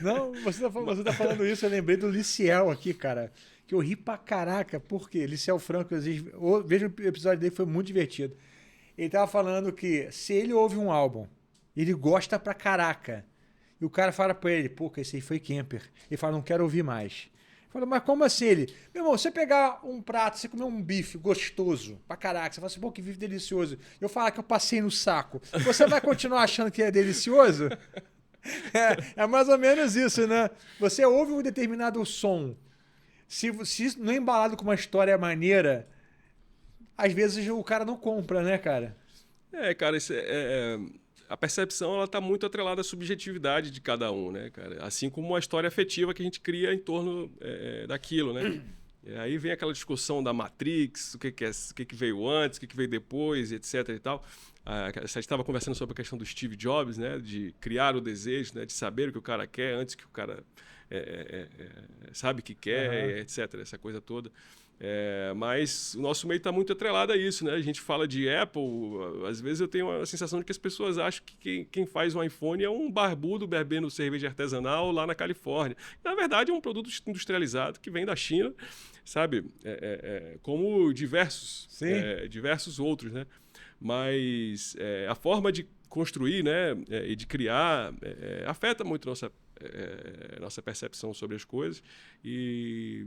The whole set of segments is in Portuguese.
Não, você tá falando isso, eu lembrei do Liciel aqui, cara. Que eu ri pra caraca. Por quê? Liciel Franco, veja o episódio dele, foi muito divertido. Ele tava falando que se ele ouve um álbum, ele gosta pra caraca. E o cara fala pra ele, pô, que esse aí foi Kemper. Ele fala, não quero ouvir mais. Ele fala, mas como assim ele? Meu irmão, você pegar um prato, você comer um bife gostoso pra caraca, você fala assim, pô, que bife delicioso. Eu falar que eu passei no saco. Você vai continuar achando que é delicioso? É mais ou menos isso, né? Você ouve um determinado som. Se não é embalado com uma história maneira, às vezes o cara não compra, né, cara? Cara, a percepção ela está muito atrelada à subjetividade de cada um, né, cara? Assim como a história afetiva que a gente cria em torno daquilo, né? E aí vem aquela discussão da Matrix, o que veio antes, o que veio depois, etc. e tal. A gente estava conversando sobre a questão do Steve Jobs, né? De criar o desejo, né? De saber o que o cara quer antes que o cara sabe o que quer, etc. Essa coisa toda. Mas o nosso meio está muito atrelado a isso, né? A gente fala de Apple, às vezes eu tenho a sensação de que as pessoas acham que quem faz um iPhone é um barbudo bebendo cerveja artesanal lá na Califórnia. Na verdade, é um produto industrializado que vem da China, sabe? Como diversos outros, né? Mas a forma de construir, né, e de criar afeta muito nossa percepção sobre as coisas e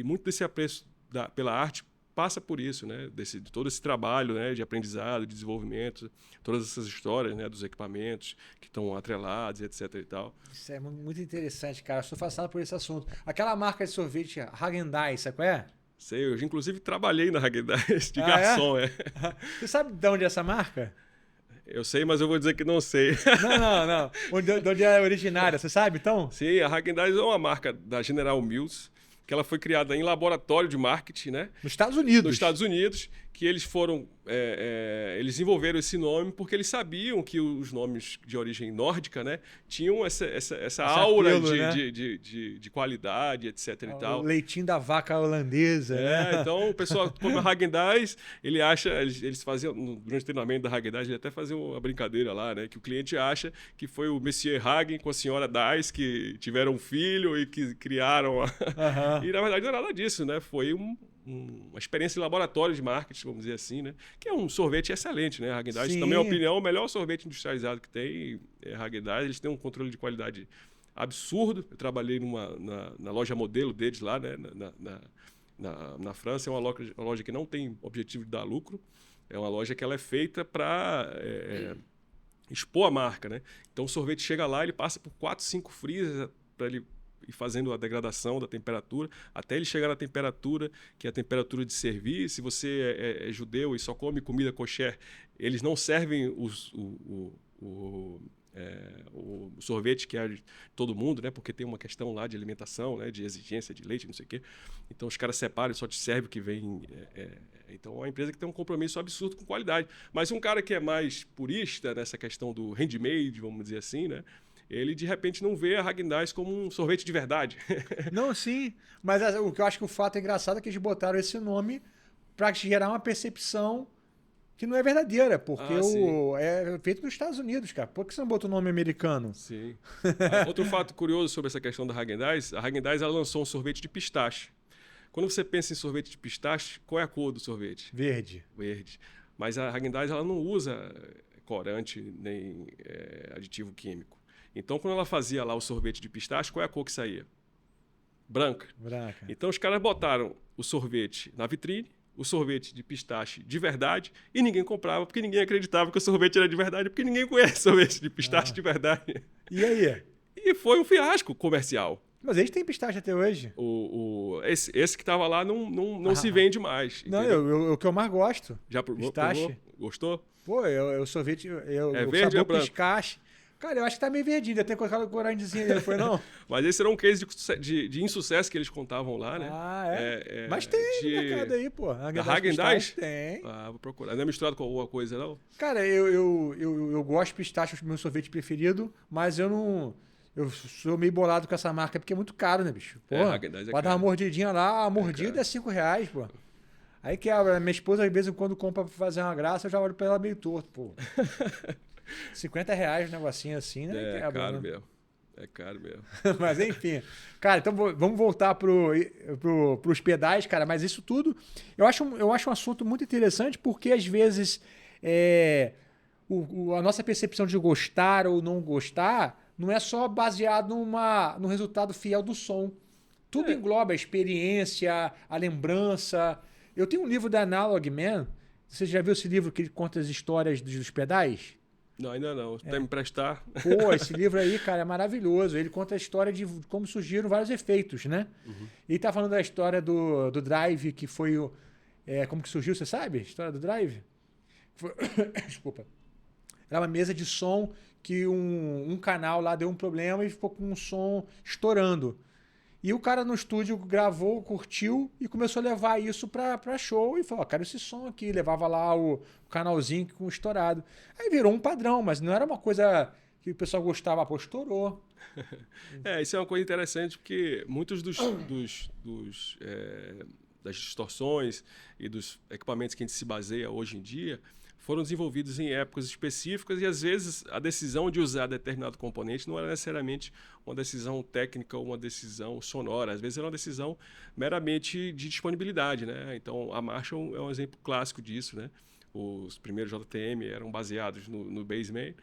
muito desse apreço pela arte passa por isso, né? De todo esse trabalho, né? De aprendizado, de desenvolvimento, todas essas histórias, né? Dos equipamentos que estão atrelados, etc. e tal. Isso é muito interessante, cara. Eu sou fascinado por esse assunto. Aquela marca de sorvete Häagen-Dazs, sabe qual é? Sei, eu inclusive trabalhei na Häagen-Dazs de Ah, é? garçom, Você sabe de onde é essa marca? Eu sei, mas eu vou dizer que não sei. Não. De onde é originária, você sabe então? Sim, a Häagen-Dazs é uma marca da General Mills, que ela foi criada em laboratório de marketing, né? Nos Estados Unidos. Nos Estados Unidos, que eles foram... eles desenvolveram esse nome porque eles sabiam que os nomes de origem nórdica, né? Tinham essa aura apelo, né? de qualidade, etc. e tal. O leitinho da vaca holandesa, né? Então o pessoal come a Häagen-Dazs, eles faziam, durante o treinamento da Häagen-Dazs, ele até faziam uma brincadeira lá, né? Que o cliente acha que foi o Monsieur Hagen com a senhora Dazs que tiveram um filho e que criaram E na verdade não era nada disso, né? Foi uma experiência em laboratório de marketing, vamos dizer assim, né? Que é um sorvete excelente, né? Häagen-Dazs, na minha opinião, o melhor sorvete industrializado que tem é Häagen-Dazs. Eles têm um controle de qualidade absurdo. Eu trabalhei na loja modelo deles lá, né? Na França. É uma loja que não tem objetivo de dar lucro. É uma loja que ela é feita para expor a marca, né? Então o sorvete chega lá, ele passa por 4, 5 freezers para ele e fazendo a degradação da temperatura, até ele chegar na temperatura, que é a temperatura de servir. Se você é judeu e só come comida kosher, eles não servem o sorvete que é de todo mundo, né? Porque tem uma questão lá de alimentação, né? De exigência de leite, não sei o quê. Então os caras separam e só te serve o que vem. Então é uma empresa que tem um compromisso absurdo com qualidade. Mas um cara que é mais purista nessa questão do handmade, vamos dizer assim, né? Ele, de repente, não vê a Häagen-Dazs como um sorvete de verdade. Não, sim. Mas o que eu acho que o fato engraçado é que eles botaram esse nome para gerar uma percepção que não é verdadeira, porque é feito nos Estados Unidos, cara. Por que você não botou o nome americano? Sim. Outro fato curioso sobre essa questão da Häagen-Dazs, a Häagen-Dazs ela lançou um sorvete de pistache. Quando você pensa em sorvete de pistache, qual é a cor do sorvete? Verde. Verde. Mas a Häagen-Dazs ela não usa corante nem aditivo químico. Então, quando ela fazia lá o sorvete de pistache, qual é a cor que saía? Branca. Então, os caras botaram o sorvete na vitrine, o sorvete de pistache de verdade, e ninguém comprava, porque ninguém acreditava que o sorvete era de verdade, porque ninguém conhece sorvete de pistache de verdade. E aí? E foi um fiasco comercial. Mas eles têm pistache até hoje. Esse que estava lá não se vende mais. Não, o que eu mais gosto. Já provou? Pistache. Gostou? Pô, eu sorvete... É verde ou branco? Pistache. Cara, eu acho que tá meio verdinho, deve ter colocado o corantezinho aí, foi não? Mas esse era um case de insucesso que eles contavam lá, né? Mas tem no mercado aí, pô. Da Häagen-Dazs? Tem. Vou procurar. Não é misturado com alguma coisa, não? Cara, eu gosto de pistache, é o meu sorvete preferido, mas eu não... Eu sou meio bolado com essa marca, porque é muito caro, né, bicho? Pô, pode dar uma mordidinha lá, a mordida é R$5, pô. Aí quebra. Minha esposa, às vezes, quando compra pra fazer uma graça, eu já olho pra ela meio torto, pô. R$50 um negocinho assim, né? É caro mesmo. É caro mesmo. Mas enfim. Cara, então vamos voltar pros pedais, cara. Mas isso tudo eu acho um assunto muito interessante porque às vezes a nossa percepção de gostar ou não gostar não é só baseado no resultado fiel do som. Tudo É. engloba a experiência, a lembrança. Eu tenho um livro da Analog Man. Você já viu esse livro que ele conta as histórias dos pedais? Não, ainda não. Até me emprestar. Pô, esse livro aí, cara, é maravilhoso. Ele conta a história de como surgiram vários efeitos, né? Uhum. Ele tá falando da história do Drive, que foi o. Como que surgiu, você sabe? A história do Drive? Foi- Desculpa. Era uma mesa de som que um canal lá deu um problema e ficou com um som estourando. E o cara no estúdio gravou, curtiu e começou a levar isso pra show e falou: cara, esse som aqui. Levava lá o canalzinho com estourado. Aí virou um padrão, mas não era uma coisa que o pessoal gostava. Pô, estourou. Isso é uma coisa interessante, porque muitos das distorções e dos equipamentos que a gente se baseia hoje em dia foram desenvolvidos em épocas específicas e, às vezes, a decisão de usar determinado componente não era necessariamente uma decisão técnica ou uma decisão sonora. Às vezes era uma decisão meramente de disponibilidade, né? Então, a Marshall é um exemplo clássico disso, né? Os primeiros JTM eram baseados no Bassman,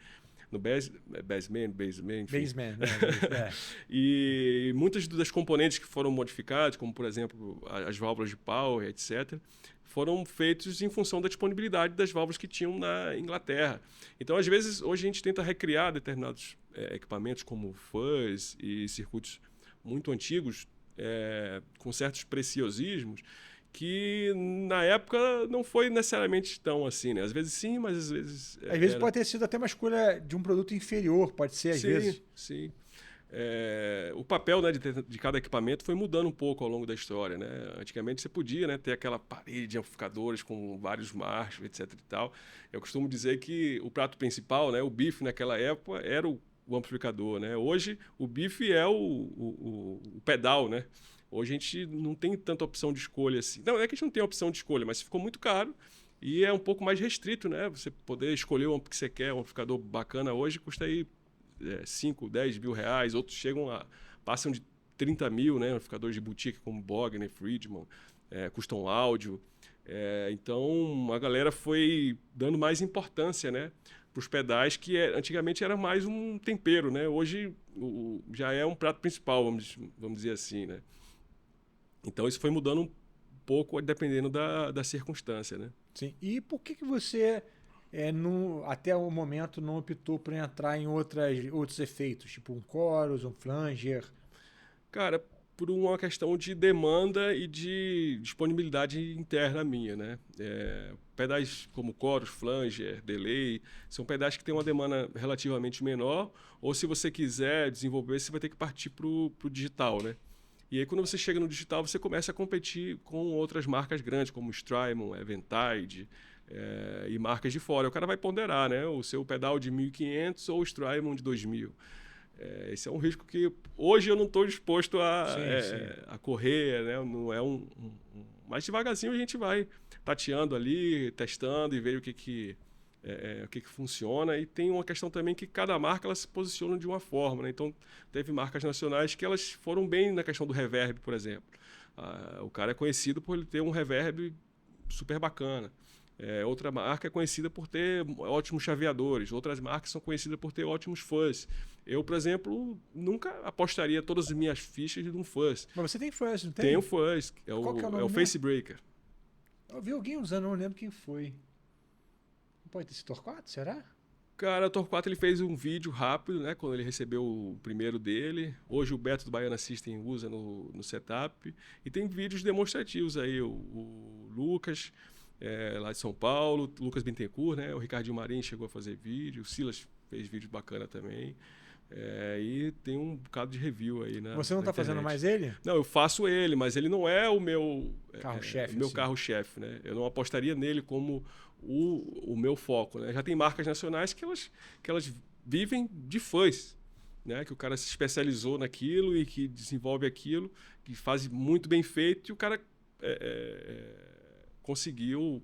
enfim. Bassman, né? E muitas das componentes que foram modificadas, como por exemplo as válvulas de power, etc., foram feitos em função da disponibilidade das válvulas que tinham na Inglaterra. Então, às vezes, hoje a gente tenta recriar determinados equipamentos como fuzz e circuitos muito antigos, com certos preciosismos, que na época não foi necessariamente tão assim, né? Às vezes sim, mas às vezes... Às vezes pode ter sido até uma escolha de um produto inferior, pode ser, às vezes. Sim. O papel, né, de cada equipamento foi mudando um pouco ao longo da história, né? Antigamente você podia, né, ter aquela parede de amplificadores com vários Marshall, etc e tal. Eu costumo dizer que o prato principal, né, o bife naquela época era o amplificador, né? Hoje o bife é o pedal, né? Hoje a gente não tem tanta opção de escolha assim. Não é que a gente não tem opção de escolha, mas ficou muito caro e é um pouco mais restrito, né? Você poder escolher o que você quer, um amplificador bacana hoje custa aí 5, 10 mil reais. Outros passam de 30 mil, né? Amplificadores de boutique como Bogner, Friedman, Custom Audio. Então a galera foi dando mais importância, né, para os pedais, que antigamente era mais um tempero, né? Hoje já é um prato principal, vamos dizer assim, né? Então isso foi mudando um pouco dependendo da circunstância, né? Sim. E por que você, até o momento, não optou por entrar em outros efeitos, tipo um chorus, um flanger? Cara, por uma questão de demanda e de disponibilidade interna minha, né? Pedais como chorus, flanger, delay, são pedais que têm uma demanda relativamente menor, ou se você quiser desenvolver, você vai ter que partir para o digital, né? E aí, quando você chega no digital, você começa a competir com outras marcas grandes, como Strymon, Eventide, e marcas de fora. O cara vai ponderar, né? O seu pedal de 1.500 ou o Strymon de 2.000. Esse é um risco que hoje eu não estou disposto a correr, né? Não é mas devagarzinho a gente vai tateando ali, testando e ver o que funciona. E tem uma questão também que cada marca ela se posiciona de uma forma, né? Então, teve marcas nacionais que elas foram bem na questão do reverb, por exemplo. O cara é conhecido por ele ter um reverb super bacana. Outra marca é conhecida por ter ótimos chaveadores. Outras marcas são conhecidas por ter ótimos fuzz. Eu, por exemplo, nunca apostaria todas as minhas fichas num fuzz. Mas você tem fuzz, não tem? Tem o fuzz. Qual que é o nome o mesmo? Facebreaker. Eu vi alguém usando, não lembro quem foi. Pode ter sido Torquato, será? Cara, o Torquato ele fez um vídeo rápido, né, quando ele recebeu o primeiro dele. Hoje o Beto do Baiana System usa no setup. E tem vídeos demonstrativos aí. O Lucas, lá de São Paulo, Lucas Bittencourt, né? O Ricardinho Marinho chegou a fazer vídeo. O Silas fez vídeo bacana também. E tem um bocado de review aí na Você não está fazendo mais ele? Não, eu faço ele, mas ele não é o meu carro-chefe. Meu carro-chefe, né? Eu não apostaria nele como o meu foco, né? Já tem marcas nacionais que elas vivem de fãs, né? Que o cara se especializou naquilo e que desenvolve aquilo, que faz muito bem feito e o cara conseguiu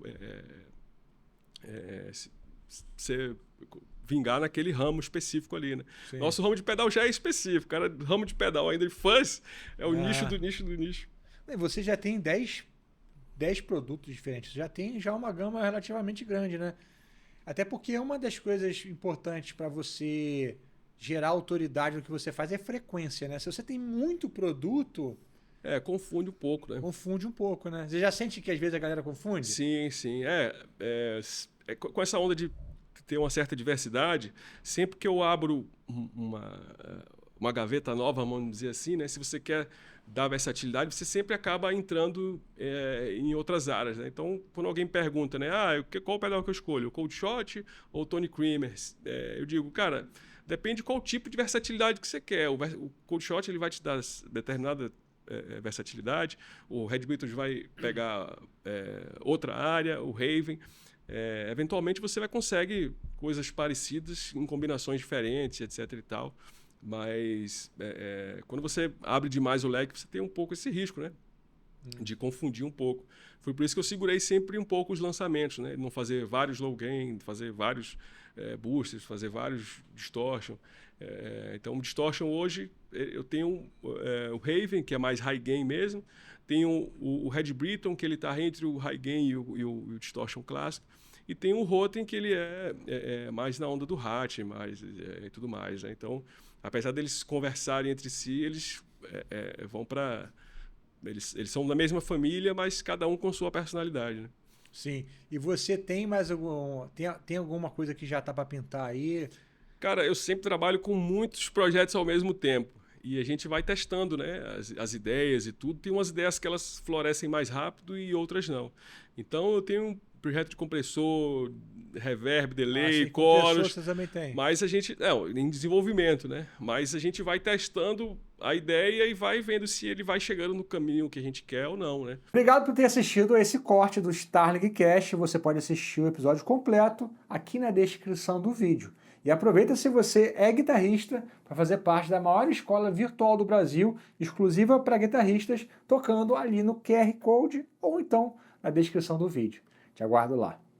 vingar naquele ramo específico ali, né? Sim. Nosso ramo de pedal já é específico, cara, ramo de pedal ainda de fãs é o nicho do nicho do nicho. E você já tem 10 produtos diferentes, já tem uma gama relativamente grande, né? Até porque uma das coisas importantes para você gerar autoridade no que você faz é frequência, né? Se você tem muito produto... Confunde um pouco, né? Confunde um pouco, né? Você já sente que às vezes a galera confunde? Sim, sim. Com essa onda de ter uma certa diversidade, sempre que eu abro uma gaveta nova, vamos dizer assim, né? Se você quer dar versatilidade, você sempre acaba entrando em outras áreas, né? Então, quando alguém pergunta, né? Qual pedal que eu escolho? O Cold Shot ou o Tony Creamer? Eu digo, cara, depende qual tipo de versatilidade que você quer. O Cold Shot ele vai te dar determinada versatilidade, o Red Beatles vai pegar outra área, o Raven. Eventualmente você consegue coisas parecidas em combinações diferentes, etc. e tal. Mas quando você abre demais o leque, você tem um pouco esse risco, né? De confundir um pouco. Foi por isso que eu segurei sempre um pouco os lançamentos, né? Não fazer vários low gain, fazer vários boosters, fazer vários distortion. Então, o distortion hoje, eu tenho o Raven, que é mais high gain mesmo. Tenho o Red Breton, que ele está entre o high gain e o distortion clássico. E tem o Rotem, que ele é mais na onda do Hatch e tudo mais, né? Então, apesar deles conversarem entre si, eles vão para... Eles são da mesma família, mas cada um com sua personalidade, né? Sim. E você tem mais tem alguma coisa que já está para pintar aí? Cara, eu sempre trabalho com muitos projetos ao mesmo tempo. E a gente vai testando, né, as ideias e tudo. Tem umas ideias que elas florescem mais rápido e outras não. Então, eu tenho um projeto de compressor, reverb, delay, chorus. Você também tem. Mas a gente... em desenvolvimento, né? Mas a gente vai testando a ideia e vai vendo se ele vai chegando no caminho que a gente quer ou não, né? Obrigado por ter assistido a esse corte do Starlink Cast. Você pode assistir o episódio completo aqui na descrição do vídeo. E aproveita se você é guitarrista para fazer parte da maior escola virtual do Brasil, exclusiva para guitarristas, tocando ali no QR Code ou então na descrição do vídeo. Te aguardo lá.